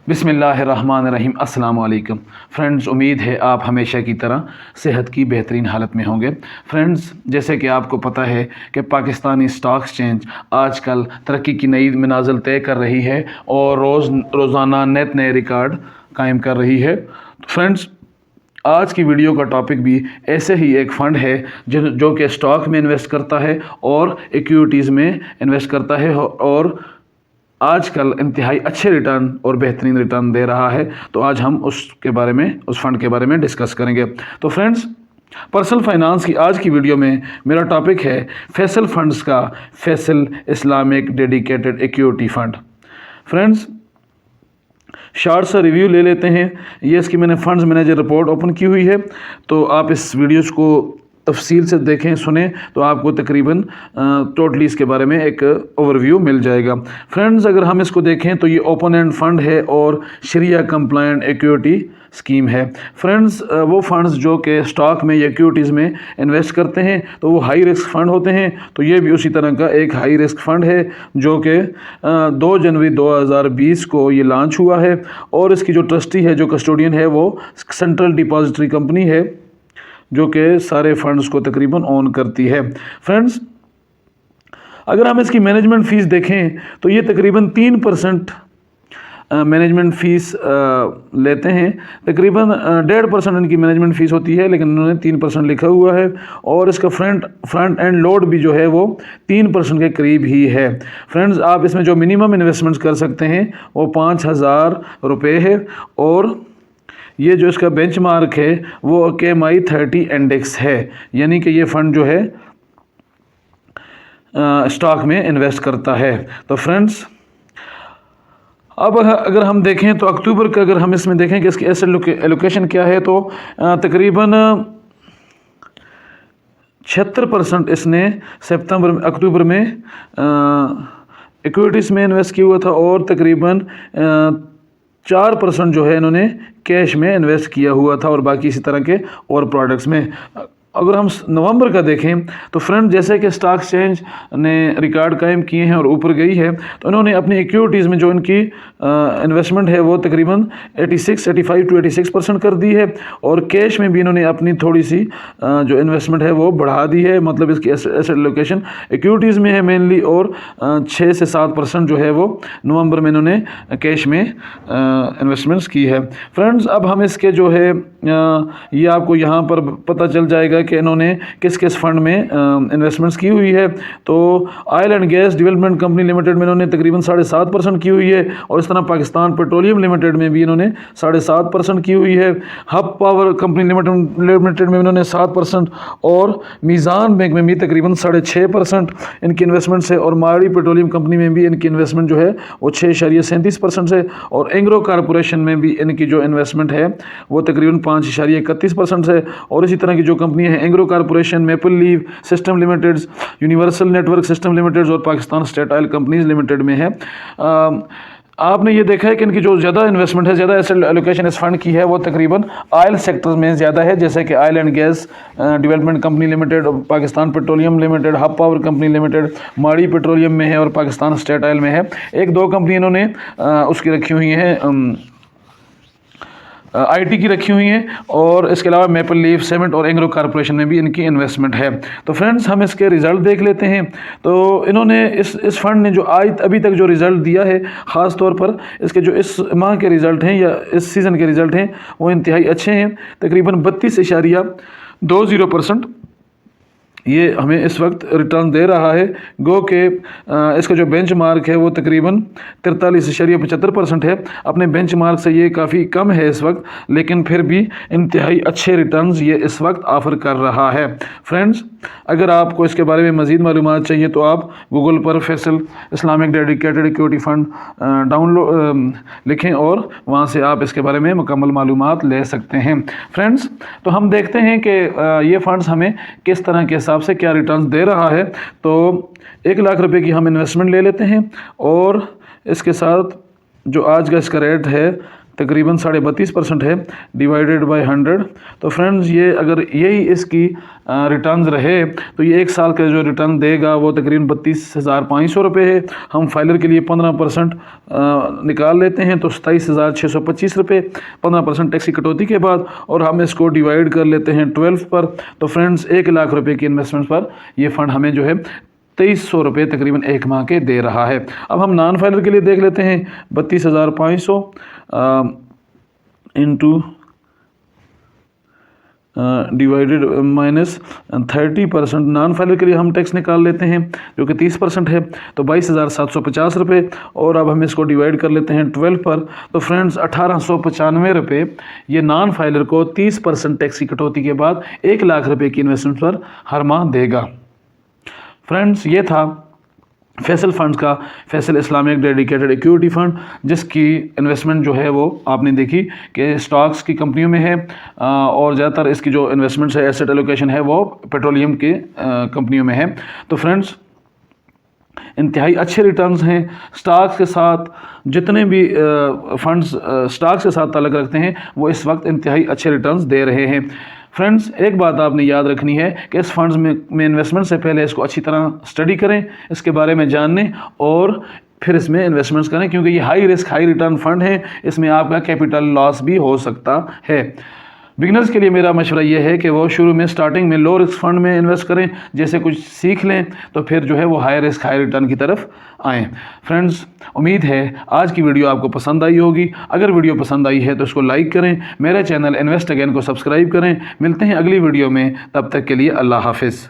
बिस्मिल्लाहिर्रहमानिर्रहीम। अस्सलाम वालेकुम फ्रेंड्स, उम्मीद है आप हमेशा की तरह सेहत की बेहतरीन हालत में होंगे। फ्रेंड्स, जैसे कि आपको पता है कि पाकिस्तानी स्टॉक एक्सचेंज आजकल तरक्की की नई मनाजिल तय कर रही है और रोज़ाना नए रिकॉर्ड कायम कर रही है। फ्रेंड्स, आज की वीडियो का टॉपिक भी ऐसे ही एक फ़ंड है जो कि स्टॉक में इन्वेस्ट करता है और इक्विटीज़ में इन्वेस्ट करता है और आजकल इंतहाई अच्छे रिटर्न और बेहतरीन रिटर्न दे रहा है। तो आज हम उस फ़ंड के बारे में डिस्कस करेंगे। तो फ्रेंड्स, पर्सनल फाइनेंस की आज की वीडियो में मेरा टॉपिक है फैसल फंड्स का Faisal Islamic dedicated equity fund. Friends, short सा रिव्यू ले लेते हैं। ये इसकी मैंने फंड्स मैनेजर रिपोर्ट ओपन की हुई है, तो आप इस वीडियोज़ को तफसील से देखें, सुने, तो आपको तकरीबन टोटली इसके बारे में एक ओवरव्यू मिल जाएगा। फ्रेंड्स, अगर हम इसको देखें तो ये ओपन एंड फंड है और शरिया कंप्लायंट इक्विटी स्कीम है। फ्रेंड्स, वो फंड्स जो कि स्टॉक में या इक्विटीज़ में इन्वेस्ट करते हैं तो वो हाई रिस्क फ़ंड होते हैं। तो ये भी उसी तरह का एक हाई रिस्क फ़ंड है जो कि 2 जनवरी 2020 को ये लॉन्च हुआ है और इसकी जो ट्रस्टी है, जो कस्टोडियन है, वो सेंट्रल डिपॉजिटरी कंपनी है जो कि सारे फंड्स को तकरीबन ओन करती है। फ्रेंड्स, अगर हम इसकी मैनेजमेंट फ़ीस देखें तो ये तकरीबन 3% मैनेजमेंट फ़ीस लेते हैं। तकरीबन 1.5% इनकी मैनेजमेंट फ़ीस होती है, लेकिन उन्होंने 3% लिखा हुआ है और इसका फ्रंट एंड लोड भी जो है वो 3% के करीब ही है। फ्रेंड्स, आप इसमें जो मिनिमम इन्वेस्टमेंट्स कर सकते हैं वो 5,000 रुपये है और ये जो इसका बेंचमार्क है वो KMI 30 इंडेक्स है, यानी कि ये फ़ंड जो है स्टॉक में इन्वेस्ट करता है। तो फ्रेंड्स, अब अगर हम देखें तो अक्टूबर का अगर हम इसमें देखें कि इसकी एसेट एलोकेशन क्या है, तो तकरीबन 76% इसने अक्टूबर में इक्विटीज़ में इन्वेस्ट किया हुआ था और तकरीबन 4% जो है इन्होंने कैश में इन्वेस्ट किया हुआ था और बाकी इसी तरह के और प्रोडक्ट्स में। अगर हम नवंबर का देखें तो फ्रेंड, जैसे कि स्टॉक एक्सचेंज ने रिकॉर्ड कायम किए हैं और ऊपर गई है, तो इन्होंने अपनी इक्विटीज़ में जो इनकी इन्वेस्टमेंट है वो तकरीबन 85 to 86% कर दी है और कैश में भी इन्होंने अपनी थोड़ी सी जो इन्वेस्टमेंट है वो बढ़ा दी है। मतलब इसकी एसेट लोकेशन इक्विटीज़ में है मेनली और 6 से 7% जो है वो नवंबर में इन्होंने कैश में इन्वेस्टमेंट्स की है। फ्रेंड्स, अब हम इसके जो है ये आपको यहाँ पर पता चल जाएगा कि इन्होंने किस किस फंड में इन्वेस्टमेंट्स की हुई है। तो oil and gas development company limited में इन्होंने तकरीबन 7.5% की हुई है और इस तरह पाकिस्तान पेट्रोलियम लिमिटेड में भी इन्होंने 7.5% की हुई है। हब पावर कंपनी लिमिटेड में इन्होंने 7% और मीज़ान बैंक में भी तकरीबन 6.5% इनकी इन्वेस्टमेंट्स है और माड़ी पेट्रोलियम कंपनी में भी इनकी इन्वेस्टमेंट जो है वो 6.37% है और एंग्रो कॉरपोरेशन में भी इनकी जो इन्वेस्टमेंट है वो तकरीबन 5.31% है। और इसी तरह की जो कंपनी है Engro Corporation, Maple Leaf System Limited, Universal Network System Limited और Pakistan State Oil Companies Limited में है। आपने ये देखा है कि इनकी जो ज़्यादा इन्वेस्टमेंट है, ज़्यादा एसेट एलोकेशन इस फंड की है वो तकरीबन ऑयल सेक्टर में ज़्यादा है, जैसे कि oil and gas development company limited, Pakistan petroleum limited, hub power company limited, माड़ी पेट्रोलियम में है और पाकिस्तान स्टेट ऑयल में है। 1-2 कंपनी इन्होंने उसकी रखी हुई हैं, IT की रखी हुई हैं और इसके अलावा मेपल लीफ सीमेंट और एंग्रो कॉरपोरेशन में भी इनकी इन्वेस्टमेंट है। तो फ्रेंड्स, हम इसके रिज़ल्ट देख लेते हैं। तो इन्होंने इस फंड ने जो अभी तक जो रिज़ल्ट दिया है, ख़ास तौर पर इसके जो इस माह के रिज़ल्ट हैं या इस सीज़न के रिज़ल्ट हैं वो इंतहाई अच्छे हैं। तकरीबन 32.20% ये हमें इस वक्त रिटर्न दे रहा है। गो के इसका जो बेंचमार्क है वो तकरीबन 43.75% है। अपने बेंचमार्क से ये काफ़ी कम है इस वक्त, लेकिन फिर भी इंतहाई अच्छे रिटर्न्स ये इस वक्त ऑफ़र कर रहा है। फ्रेंड्स, अगर आपको इसके बारे में मज़ीद मालूमात चाहिए तो आप गूगल पर Faisal Islamic dedicated equity fund लिखें और वहाँ से आप इसके बारे में मुकम्मल मालूमात ले सकते हैं। फ्रेंड्स, तो हम देखते हैं कि ये फ़ंड्स हमें किस तरह के से क्या रिटर्न दे रहा है। तो 1 लाख रुपए की हम इन्वेस्टमेंट ले लेते हैं और इसके साथ जो आज का इसका रेट है तकरीबन 32.5% है डिवाइडेड बाय 100। तो फ्रेंड्स ये अगर यही इसकी रिटर्न्स रहे तो ये एक साल का जो रिटर्न देगा वो तकरीबन 32,500 रुपये है। हम फाइलर के लिए 15% निकाल लेते हैं तो 27,625 रुपये 15% टैक्स की कटौती के बाद, और हम इसको डिवाइड कर लेते हैं 12 पर। तो फ्रेंड्स 1 लाख रुपये की इन्वेस्टमेंट पर ये फ़ंड हमें जो है 2300 रुपये तकरीबन एक माह के दे रहा है। अब हम नॉन फाइलर के लिए देख लेते हैं 32,500 into divided minus 30%। Non filer के लिए हम टैक्स निकाल लेते हैं जो कि 30% है, तो 22,750 रुपये, और अब हम इसको डिवाइड कर लेते हैं 12 पर। तो फ्रेंड्स 1895 रुपये ये नॉन फाइलर को 30% टैक्स की कटौती के बाद 1 लाख रुपये की इन्वेस्टमेंट पर हर माह देगा। फ्रेंड्स ये था फैसल फंड्स का, Faisal Islamic dedicated equity fund, जिसकी इन्वेस्टमेंट जो है वो आपने देखी कि स्टॉक्स की कंपनियों में है, और ज़्यादातर इसकी जो इन्वेस्टमेंट्स है, एसेट एलोकेशन है, वो पेट्रोलियम के कंपनियों में है। तो फ्रेंड्स इंतहाई अच्छे रिटर्न्स हैं। स्टॉक्स के साथ जितने भी फंड्स स्टॉक्स के साथ ताल्लुक़ रखते हैं वो इस वक्त इंतहाई अच्छे रिटर्न्स दे रहे हैं। फ्रेंड्स एक बात आपने याद रखनी है कि इस फंड्स में इन्वेस्टमेंट से पहले इसको अच्छी तरह स्टडी करें, इसके बारे में जानने और फिर इसमें इन्वेस्टमेंट्स करें, क्योंकि ये high risk high return fund है, इसमें आपका कैपिटल लॉस भी हो सकता है। बिगनर्स के लिए मेरा मशवरा ये है कि वो शुरू में स्टार्टिंग में लो रिस्क फंड में इन्वेस्ट करें, जैसे कुछ सीख लें तो फिर जो है वो हाई रिस्क हाई रिटर्न की तरफ आएँ। फ्रेंड्स उम्मीद है आज की वीडियो आपको पसंद आई होगी। अगर वीडियो पसंद आई है तो इसको लाइक करें, मेरे चैनल इन्वेस्ट अगेन को सब्सक्राइब करें। मिलते हैं अगली वीडियो में, तब तक के लिए अल्लाह हाफिज़।